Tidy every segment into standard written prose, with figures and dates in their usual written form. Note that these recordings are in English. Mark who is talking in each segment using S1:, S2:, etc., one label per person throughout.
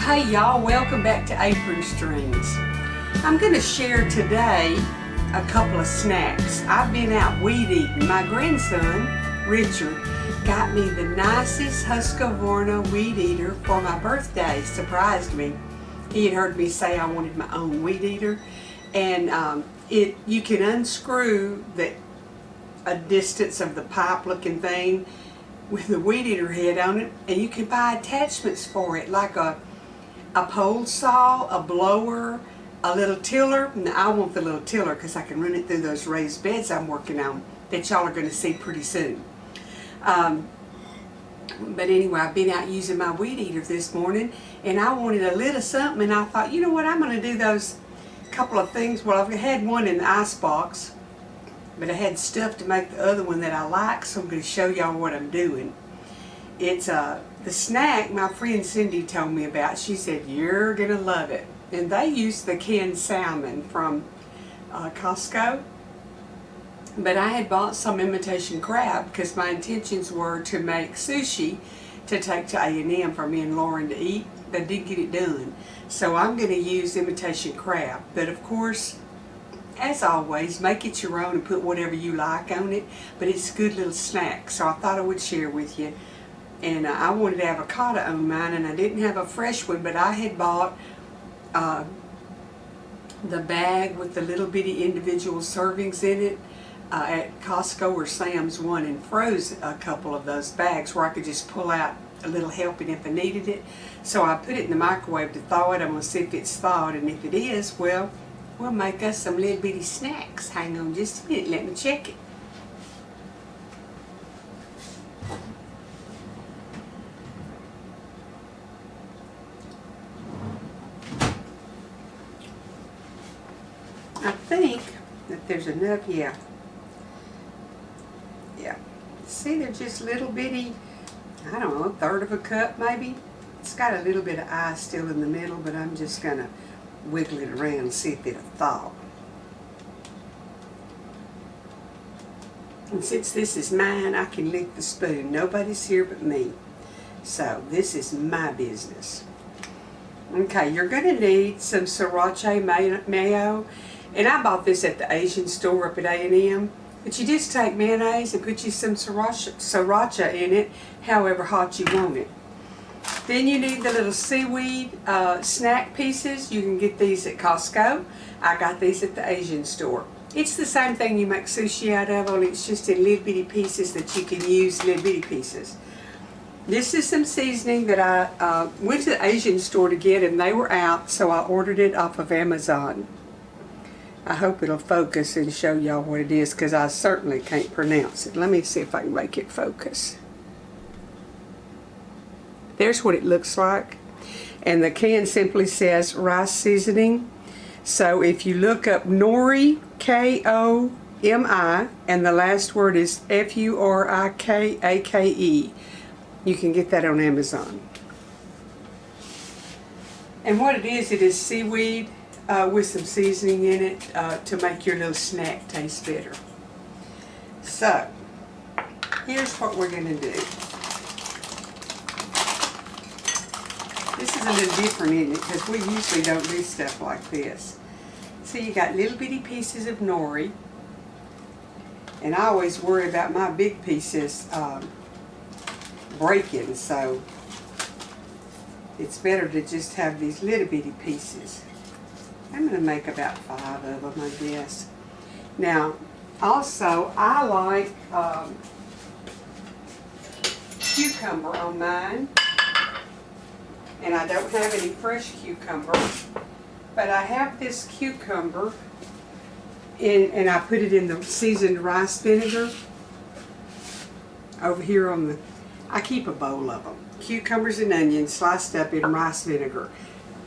S1: Hey y'all, welcome back to Apron Strings. I'm going to share today a couple of snacks. I've been out weed eating. My grandson, Richard, got me the nicest Husqvarna weed eater for my birthday. Surprised me. He had heard me say I wanted my own weed eater, and you can unscrew a distance of the pipe looking thing with the weed eater head on it, and you can buy attachments for it, like a pole saw, a blower, a little tiller. Now, I want the little tiller because I can run it through those raised beds I'm working on that y'all are going to see pretty soon. But anyway, I've been out using my weed eater this morning, and I wanted a little something, and I thought, you know what, I'm going to do those couple of things. Well, I've had one in the ice box, but I had stuff to make the other one that I like, so I'm going to show y'all what I'm doing. It's the snack my friend Cindy told me about. She said, you're going to love it. And they use the canned salmon from Costco. But I had bought some imitation crab because my intentions were to make sushi to take to A&M for me and Lauren to eat. They did get it done. So I'm going to use imitation crab. But of course, as always, make it your own and put whatever you like on it. But it's a good little snack, so I thought I would share with you. And I wanted avocado on mine, and I didn't have a fresh one, but I had bought the bag with the little bitty individual servings in it at Costco or Sam's One, and froze a couple of those bags where I could just pull out a little helping if I needed it. So I put it in the microwave to thaw it. I'm going to see if it's thawed, and if it is, well, we'll make us some little bitty snacks. Hang on just a minute, let me check it. I think that there's enough, yeah. See, they're just little bitty, I don't know, a third of a cup maybe. It's got a little bit of ice still in the middle, but I'm just going to wiggle it around and see if it'll thaw. And since this is mine, I can lick the spoon. Nobody's here but me. So this is my business. Okay, you're going to need some sriracha mayo. And I bought this at the Asian store up at A&M. But you just take mayonnaise and put you some sriracha in it, however hot you want it. Then you need the little seaweed snack pieces. You can get these at Costco. I got these at the Asian store. It's the same thing you make sushi out of, only it's just in little bitty pieces that you can use, little bitty pieces. This is some seasoning that I went to the Asian store to get, and they were out, so I ordered it off of Amazon. I hope it'll focus and show y'all what it is, because I certainly can't pronounce it. Let me see if I can make it focus. There's what it looks like. And the can simply says rice seasoning. So if you look up nori, K-O-M-I, and the last word is F-U-R-I-K-A-K-E, you can get that on Amazon. And what it is seaweed with some seasoning in it to make your little snack taste better. So, here's what we're going to do. This is a little different, isn't it? Because we usually don't do stuff like this. So you got little bitty pieces of nori. And I always worry about my big pieces breaking, so it's better to just have these little bitty pieces. I'm going to make about 5 of them, I guess. Now, also, I like cucumber on mine. And I don't have any fresh cucumber. But I have this cucumber, and I put it in the seasoned rice vinegar. Over here on the, I keep a bowl of them. Cucumbers and onions sliced up in rice vinegar.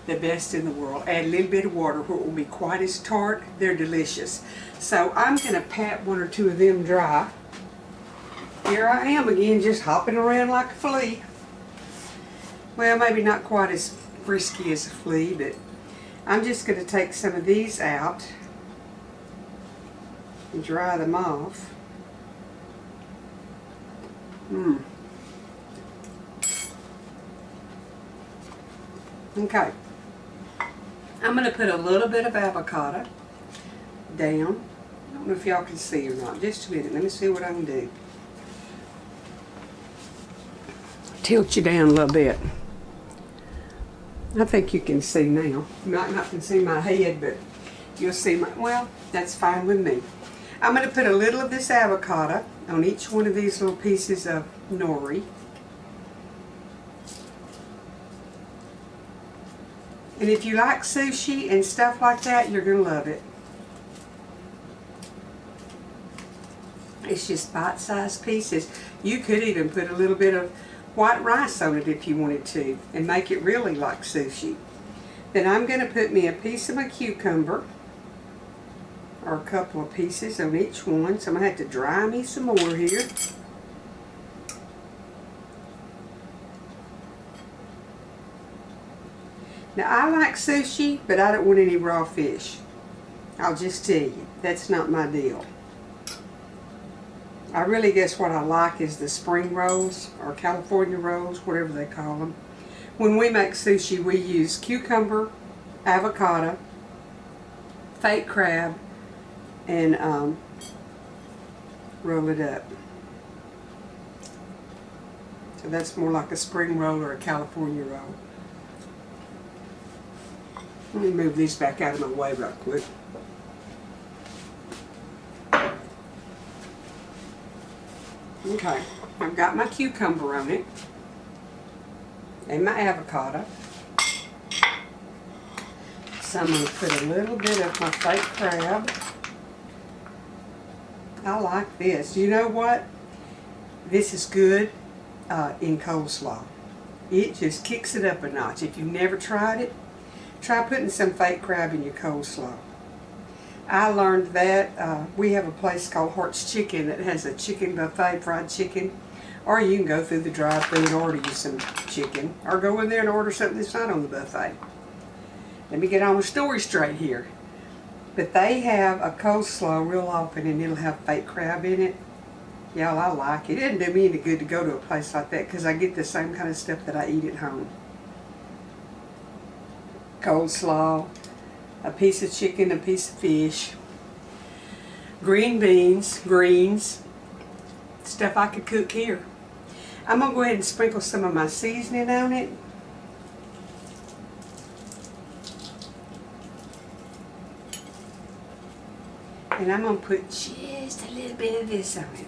S1: The best in the world. Add a little bit of water where it won't be quite as tart. They're delicious. So I'm going to pat 1 or 2 of them dry. Here I am again, just hopping around like a flea. Well, maybe not quite as frisky as a flea, but I'm just going to take some of these out and dry them off. Okay. I'm going to put a little bit of avocado down. I don't know if y'all can see or not. Just a minute. Let me see what I can do. Tilt you down a little bit. I think you can see now. You might not can see my head, but you'll see my, well, that's fine with me. I'm going to put a little of this avocado on each one of these little pieces of nori. And if you like sushi and stuff like that, you're going to love it. It's just bite-sized pieces. You could even put a little bit of white rice on it if you wanted to and make it really like sushi. Then I'm going to put me a piece of my cucumber, or a couple of pieces on each one. So I'm going to have to dry me some more here. Now I like sushi, but I don't want any raw fish. I'll just tell you, that's not my deal. I really guess what I like is the spring rolls, or California rolls, whatever they call them. When we make sushi, we use cucumber, avocado, fake crab, and roll it up. So that's more like a spring roll or a California roll. Let me move these back out of my way real quick. Okay, I've got my cucumber on it and my avocado. So I'm going to put a little bit of my fake crab. I like this. You know what? This is good in coleslaw. It just kicks it up a notch. If you've never tried it, try putting some fake crab in your coleslaw. I learned that we have a place called Hart's Chicken that has a chicken buffet, fried chicken. Or you can go through the drive-thru and order you some chicken. Or go in there and order something that's not on the buffet. Let me get on the story straight here. But they have a coleslaw real often and it'll have fake crab in it. Y'all, I like it. It doesn't do me any good to go to a place like that because I get the same kind of stuff that I eat at home. Coleslaw, a piece of chicken, a piece of fish, green beans, greens, stuff I could cook here. I'm going to go ahead and sprinkle some of my seasoning on it. And I'm going to put just a little bit of this on it.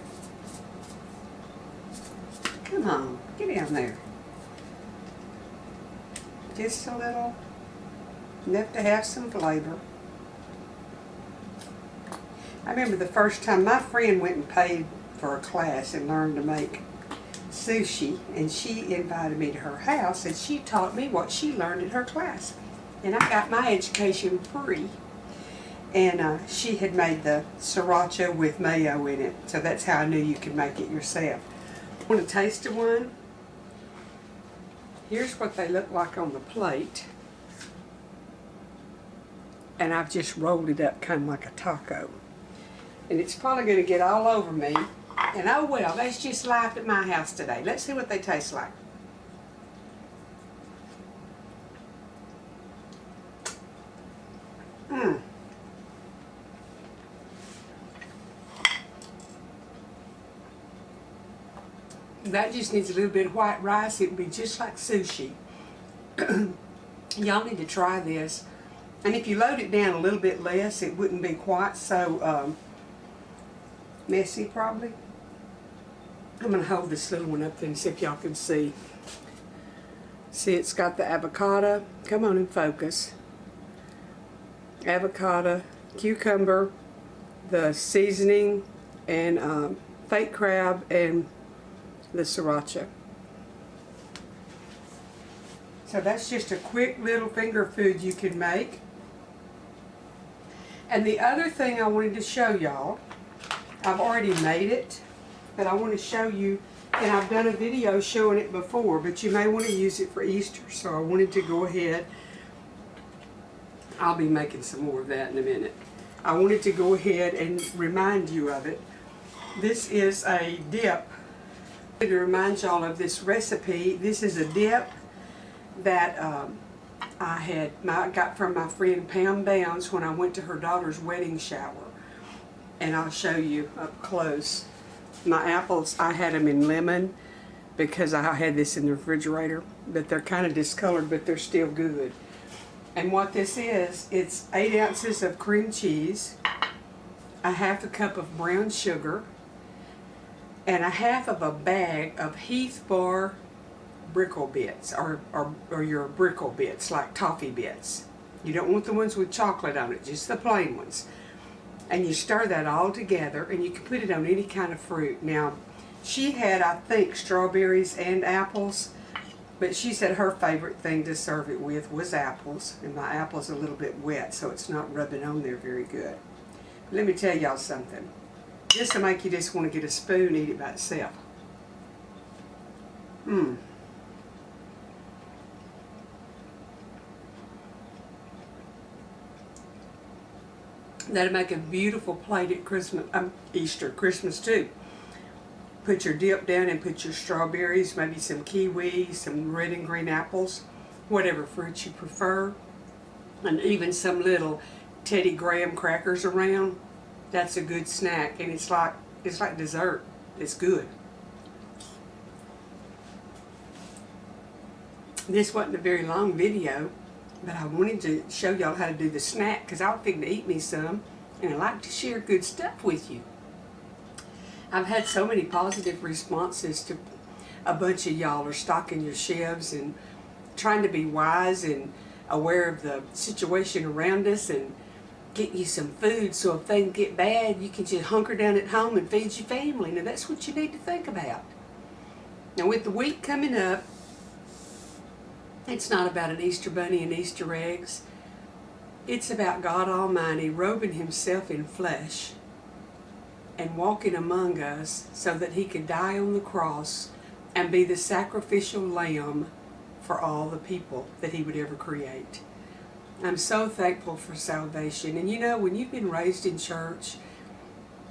S1: Come on, get down there. Just a little. Enough to have some flavor. I remember the first time my friend went and paid for a class and learned to make sushi, and she invited me to her house and she taught me what she learned in her class. And I got my education free. And she had made the sriracha with mayo in it, so that's how I knew you could make it yourself. Want a taste of one? Here's what they look like on the plate. And I've just rolled it up kind of like a taco. And it's probably going to get all over me. And oh well, that's just life at my house today. Let's see what they taste like. That just needs a little bit of white rice. It would be just like sushi. Y'all need to try this. And if you load it down a little bit less, it wouldn't be quite so messy probably. I'm going to hold this little one up there and see if y'all can see. See, it's got the avocado. Come on and focus. Avocado, cucumber, the seasoning, and fake crab, and the sriracha. So that's just a quick little finger food you can make. And the other thing I wanted to show y'all, I've already made it, but I want to show you, and I've done a video showing it before, but you may want to use it for Easter, so I wanted to go ahead. I'll be making some more of that in a minute. I wanted to go ahead and remind you of it. This is a dip. To remind y'all of this recipe, this is a dip that I got from my friend Pam Bounds when I went to her daughter's wedding shower. And I'll show you up close. My apples, I had them in lemon because I had this in the refrigerator, but they're kind of discolored, but they're still good. And what this is, it's 8 ounces of cream cheese, a half a cup of brown sugar, and a half of a bag of Heath Bar brickle bits, or your brickle bits, like toffee bits. You don't want the ones with chocolate on it, just the plain ones. And you stir that all together, and you can put it on any kind of fruit. Now, she had, I think, strawberries and apples, but she said her favorite thing to serve it with was apples, and my apple's a little bit wet, so it's not rubbing on there very good. But let me tell y'all something. This will make you just want to get a spoon and eat it by itself. That'll make a beautiful plate at Christmas, Easter, Christmas too. Put your dip down and put your strawberries, maybe some kiwi, some red and green apples, whatever fruits you prefer, and even some little Teddy Graham crackers around. That's a good snack, and it's like dessert. It's good. This wasn't a very long video, but I wanted to show y'all how to do the snack because I was fixing to eat me some, and I like to share good stuff with you. I've had so many positive responses to a bunch of y'all are stocking your shelves and trying to be wise and aware of the situation around us and getting you some food so if things get bad, you can just hunker down at home and feed your family. Now that's what you need to think about. Now with the week coming up, it's not about an Easter bunny and Easter eggs. It's about God Almighty robing Himself in flesh and walking among us so that He could die on the cross and be the sacrificial lamb for all the people that He would ever create. I'm so thankful for salvation. And you know, when you've been raised in church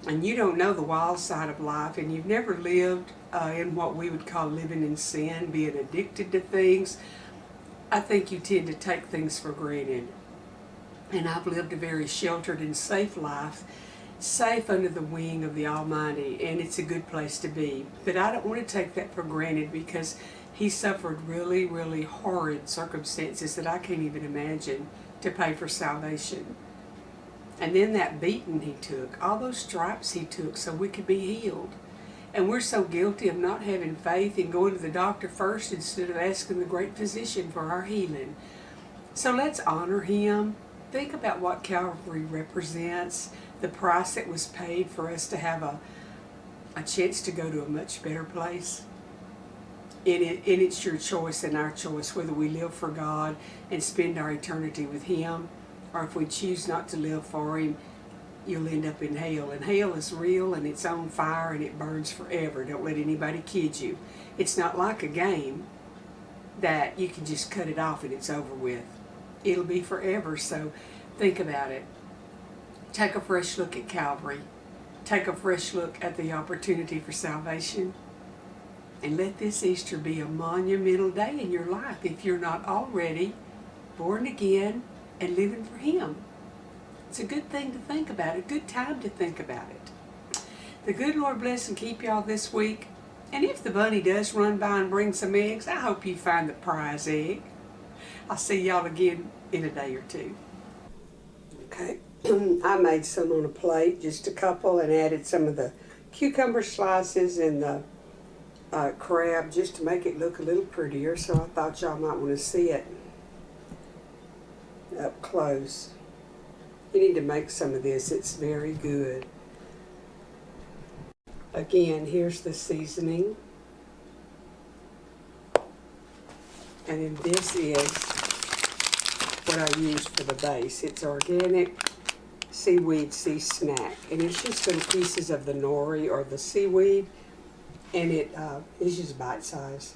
S1: and you don't know the wild side of life and you've never lived in what we would call living in sin, being addicted to things, I think you tend to take things for granted. And I've lived a very sheltered and safe life, safe under the wing of the Almighty, and it's a good place to be. But I don't want to take that for granted because He suffered really, really horrid circumstances that I can't even imagine to pay for salvation. And then that beating He took, all those stripes He took so we could be healed. And we're so guilty of not having faith and going to the doctor first instead of asking the great physician for our healing. So let's honor Him. Think about what Calvary represents, the price that was paid for us to have a chance to go to a much better place. And it's your choice and our choice whether we live for God and spend our eternity with Him, or if we choose not to live for Him, you'll end up in hell. And hell is real and it's on fire and it burns forever. Don't let anybody kid you. It's not like a game that you can just cut it off and it's over with. It'll be forever, so think about it. Take a fresh look at Calvary. Take a fresh look at the opportunity for salvation. And let this Easter be a monumental day in your life if you're not already born again and living for Him. It's a good thing to think about, a good time to think about it. The good Lord bless and keep y'all this week. And if the bunny does run by and bring some eggs, I hope you find the prize egg. I'll see y'all again in a day or two. Okay, I made some on a plate, just a couple, and added some of the cucumber slices and the crab just to make it look a little prettier. So I thought y'all might want to see it up close. You need to make some of this. It's very good. Again, here's the seasoning. And then this is what I used for the base. It's organic seaweed sea snack. And it's just little pieces of the nori or the seaweed. And it is just bite-sized.